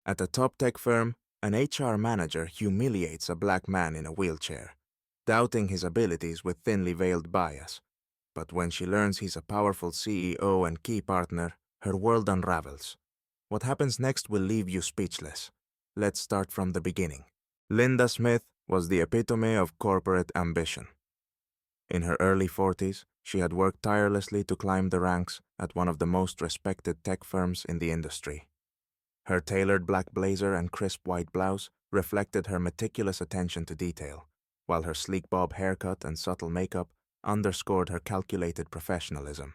At a top tech firm, an HR manager humiliates a black man in a wheelchair, doubting his abilities with thinly veiled bias. But when she learns he's a powerful CEO and key partner, her world unravels. What happens next will leave you speechless. Let's start from the beginning. Linda Smith was the epitome of corporate ambition. In her early 40s, she had worked tirelessly to climb the ranks at one of the most respected tech firms in the industry. Her tailored black blazer and crisp white blouse reflected her meticulous attention to detail, while her sleek bob haircut and subtle makeup underscored her calculated professionalism.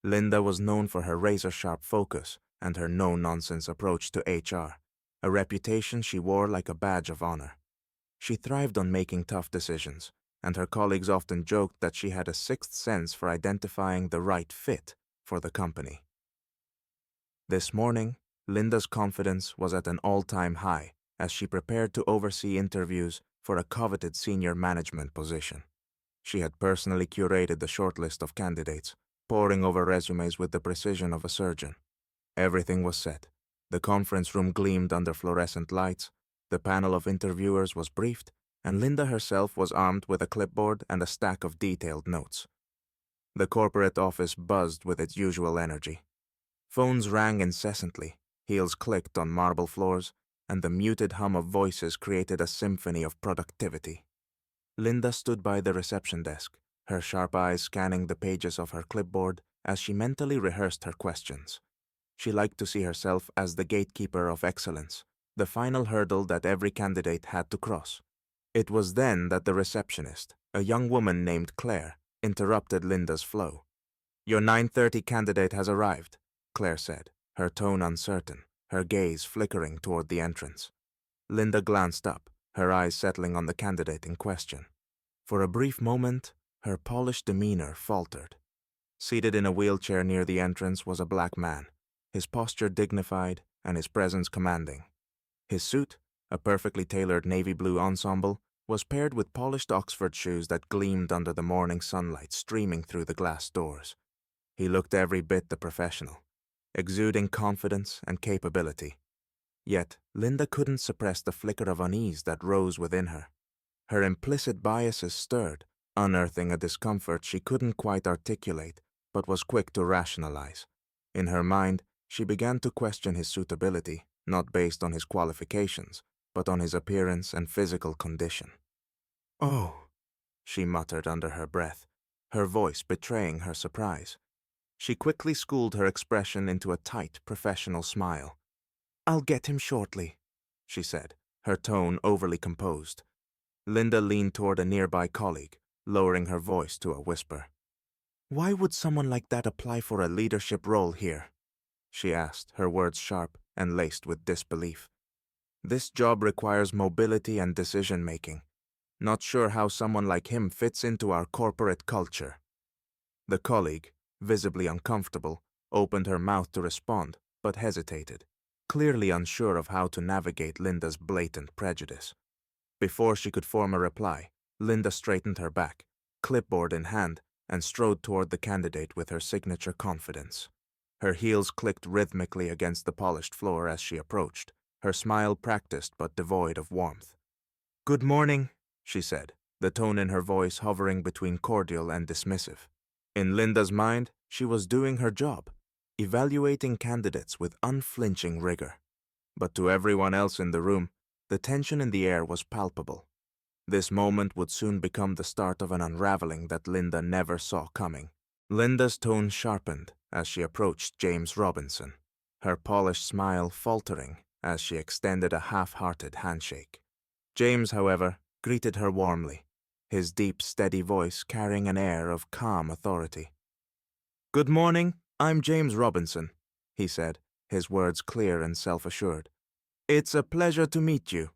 Linda was known for her razor-sharp focus and her no-nonsense approach to HR, a reputation she wore like a badge of honor. She thrived on making tough decisions, and her colleagues often joked that she had a sixth sense for identifying the right fit for the company. This morning, Linda's confidence was at an all-time high as she prepared to oversee interviews for a coveted senior management position. She had personally curated the shortlist of candidates, poring over resumes with the precision of a surgeon. Everything was set. The conference room gleamed under fluorescent lights, the panel of interviewers was briefed, and Linda herself was armed with a clipboard and a stack of detailed notes. The corporate office buzzed with its usual energy. Phones rang incessantly, heels clicked on marble floors, and the muted hum of voices created a symphony of productivity. Linda stood by the reception desk, her sharp eyes scanning the pages of her clipboard as she mentally rehearsed her questions. She liked to see herself as the gatekeeper of excellence, the final hurdle that every candidate had to cross. It was then that the receptionist, a young woman named Claire, interrupted Linda's flow. "Your 9:30 candidate has arrived," Claire said, her tone uncertain, her gaze flickering toward the entrance. Linda glanced up, her eyes settling on the candidate in question. For a brief moment, her polished demeanor faltered. Seated in a wheelchair near the entrance was a black man, his posture dignified and his presence commanding. His suit, a perfectly tailored navy blue ensemble, was paired with polished Oxford shoes that gleamed under the morning sunlight streaming through the glass doors. He looked every bit the professional, exuding confidence and capability. Yet, Linda couldn't suppress the flicker of unease that rose within her. Her implicit biases stirred, unearthing a discomfort she couldn't quite articulate, but was quick to rationalize. In her mind, she began to question his suitability, not based on his qualifications, but on his appearance and physical condition. "Oh," she muttered under her breath, her voice betraying her surprise. She quickly schooled her expression into a tight, professional smile. "I'll get him shortly," she said, her tone overly composed. Linda leaned toward a nearby colleague, lowering her voice to a whisper. "Why would someone like that apply for a leadership role here?" she asked, her words sharp and laced with disbelief. "This job requires mobility and decision-making. Not sure how someone like him fits into our corporate culture." The colleague, visibly uncomfortable, opened her mouth to respond, but hesitated, clearly unsure of how to navigate Linda's blatant prejudice. Before she could form a reply, Linda straightened her back, clipboard in hand, and strode toward the candidate with her signature confidence. Her heels clicked rhythmically against the polished floor as she approached, her smile practiced but devoid of warmth. "Good morning," she said, the tone in her voice hovering between cordial and dismissive. In Linda's mind, she was doing her job, evaluating candidates with unflinching rigor. But to everyone else in the room, the tension in the air was palpable. This moment would soon become the start of an unraveling that Linda never saw coming. Linda's tone sharpened as she approached James Robinson, her polished smile faltering as she extended a half-hearted handshake. James, however, greeted her warmly, his deep, steady voice carrying an air of calm authority. "Good morning, I'm James Robinson," he said, his words clear and self-assured. "It's a pleasure to meet you."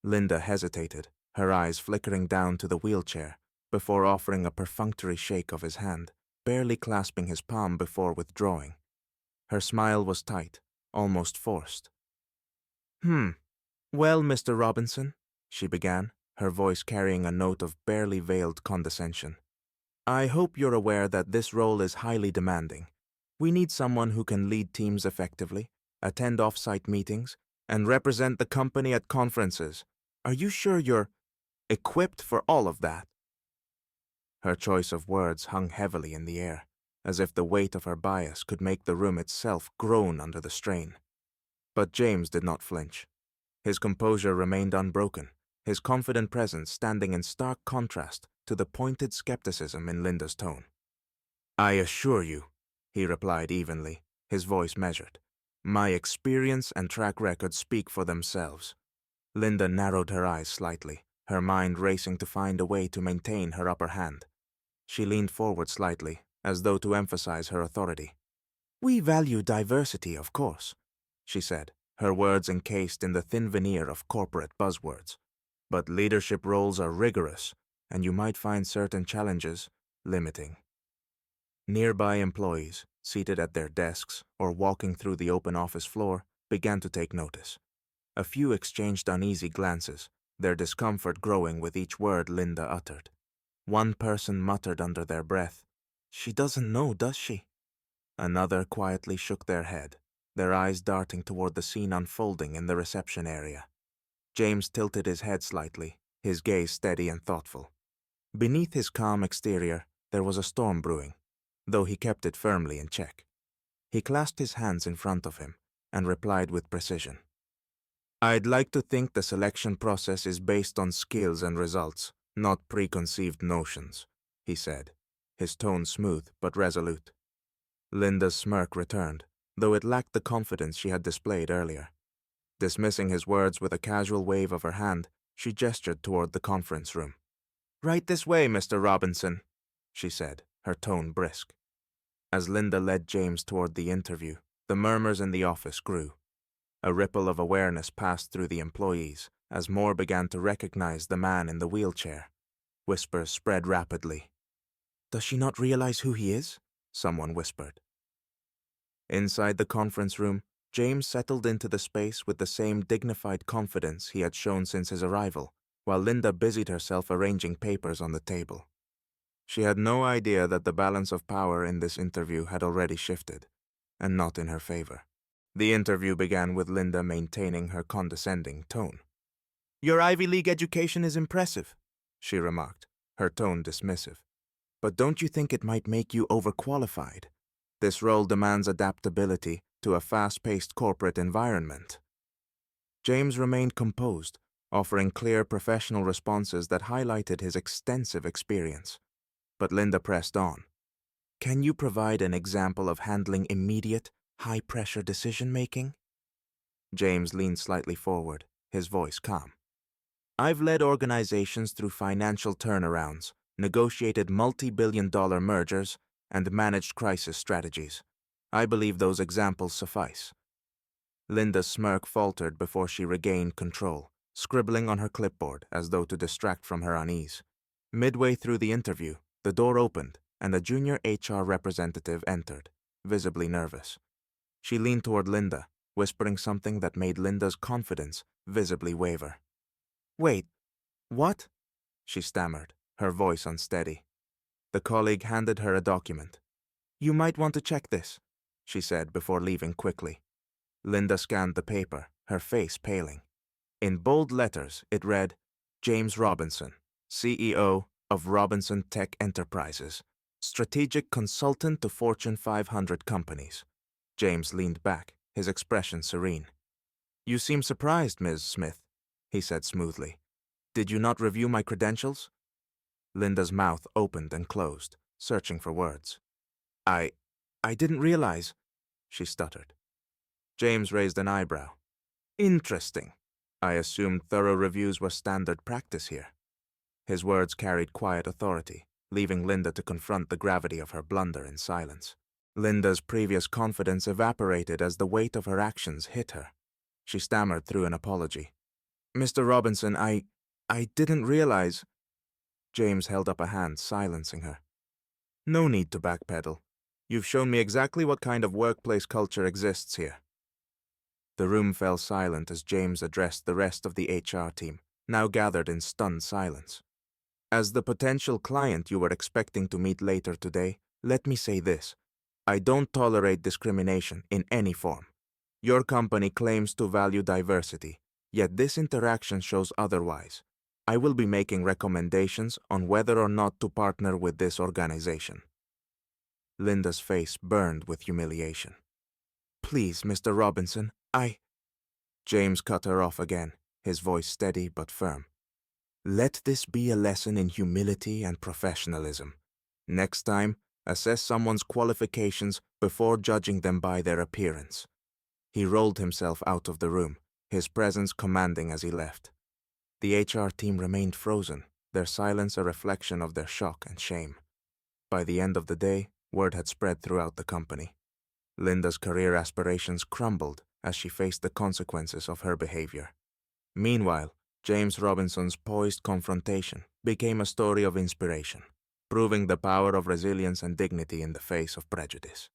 Linda hesitated, her eyes flickering down to the wheelchair, before offering a perfunctory shake of his hand, barely clasping his palm before withdrawing. Her smile was tight, almost forced. "Well, Mr. Robinson," she began, her voice carrying a note of barely veiled condescension. "I hope you're aware that this role is highly demanding. We need someone who can lead teams effectively, attend off-site meetings, and represent the company at conferences. Are you sure you're equipped for all of that?" Her choice of words hung heavily in the air, as if the weight of her bias could make the room itself groan under the strain. But James did not flinch. His composure remained unbroken, his confident presence standing in stark contrast to the pointed skepticism in Linda's tone. "I assure you," he replied evenly, his voice measured, "my experience and track record speak for themselves." Linda narrowed her eyes slightly, her mind racing to find a way to maintain her upper hand. She leaned forward slightly, as though to emphasize her authority. "We value diversity, of course," she said, her words encased in the thin veneer of corporate buzzwords. "But leadership roles are rigorous, and you might find certain challenges limiting." Nearby employees, seated at their desks or walking through the open office floor, began to take notice. A few exchanged uneasy glances, their discomfort growing with each word Linda uttered. One person muttered under their breath, "She doesn't know, does she?" Another quietly shook their head, their eyes darting toward the scene unfolding in the reception area. James tilted his head slightly, his gaze steady and thoughtful. Beneath his calm exterior, there was a storm brewing, though he kept it firmly in check. He clasped his hands in front of him and replied with precision. "I'd like to think the selection process is based on skills and results, not preconceived notions," he said, his tone smooth but resolute. Linda's smirk returned, though it lacked the confidence she had displayed earlier. Dismissing his words with a casual wave of her hand, she gestured toward the conference room. "Right this way, Mr. Robinson," she said, her tone brisk. As Linda led James toward the interview, the murmurs in the office grew. A ripple of awareness passed through the employees as more began to recognize the man in the wheelchair. Whispers spread rapidly. "Does she not realize who he is?" someone whispered. Inside the conference room, James settled into the space with the same dignified confidence he had shown since his arrival, while Linda busied herself arranging papers on the table. She had no idea that the balance of power in this interview had already shifted, and not in her favor. The interview began with Linda maintaining her condescending tone. "Your Ivy League education is impressive," she remarked, her tone dismissive. "But don't you think it might make you overqualified? This role demands adaptability to a fast-paced corporate environment." James remained composed, offering clear professional responses that highlighted his extensive experience. But Linda pressed on. "Can you provide an example of handling immediate, high-pressure decision-making?" James leaned slightly forward, his voice calm. "I've led organizations through financial turnarounds, negotiated multi-billion-dollar mergers, and managed crisis strategies. I believe those examples suffice." Linda's smirk faltered before she regained control, scribbling on her clipboard as though to distract from her unease. Midway through the interview, the door opened, and a junior HR representative entered, visibly nervous. She leaned toward Linda, whispering something that made Linda's confidence visibly waver. "Wait, what?" she stammered, her voice unsteady. The colleague handed her a document. "You might want to check this," she said before leaving quickly. Linda scanned the paper, her face paling. In bold letters, it read, "James Robinson, CEO of Robinson Tech Enterprises, strategic consultant to Fortune 500 companies." James leaned back, his expression serene. "You seem surprised, Ms. Smith," he said smoothly. "Did you not review my credentials?" Linda's mouth opened and closed, searching for words. I didn't realize," she stuttered. James raised an eyebrow. "Interesting. I assumed thorough reviews were standard practice here." His words carried quiet authority, leaving Linda to confront the gravity of her blunder in silence. Linda's previous confidence evaporated as the weight of her actions hit her. She stammered through an apology. "Mr. Robinson, I didn't realize—" James held up a hand, silencing her. "No need to backpedal. You've shown me exactly what kind of workplace culture exists here." The room fell silent as James addressed the rest of the HR team, now gathered in stunned silence. "As the potential client you were expecting to meet later today, let me say this. I don't tolerate discrimination in any form. Your company claims to value diversity, yet this interaction shows otherwise. I will be making recommendations on whether or not to partner with this organization." Linda's face burned with humiliation. "Please, Mr. Robinson, James cut her off again, his voice steady but firm. "Let this be a lesson in humility and professionalism. Next time, assess someone's qualifications before judging them by their appearance." He rolled himself out of the room, his presence commanding as he left. The HR team remained frozen, their silence a reflection of their shock and shame. By the end of the day, word had spread throughout the company. Linda's career aspirations crumbled as she faced the consequences of her behavior. Meanwhile, James Robinson's poised confrontation became a story of inspiration, proving the power of resilience and dignity in the face of prejudice.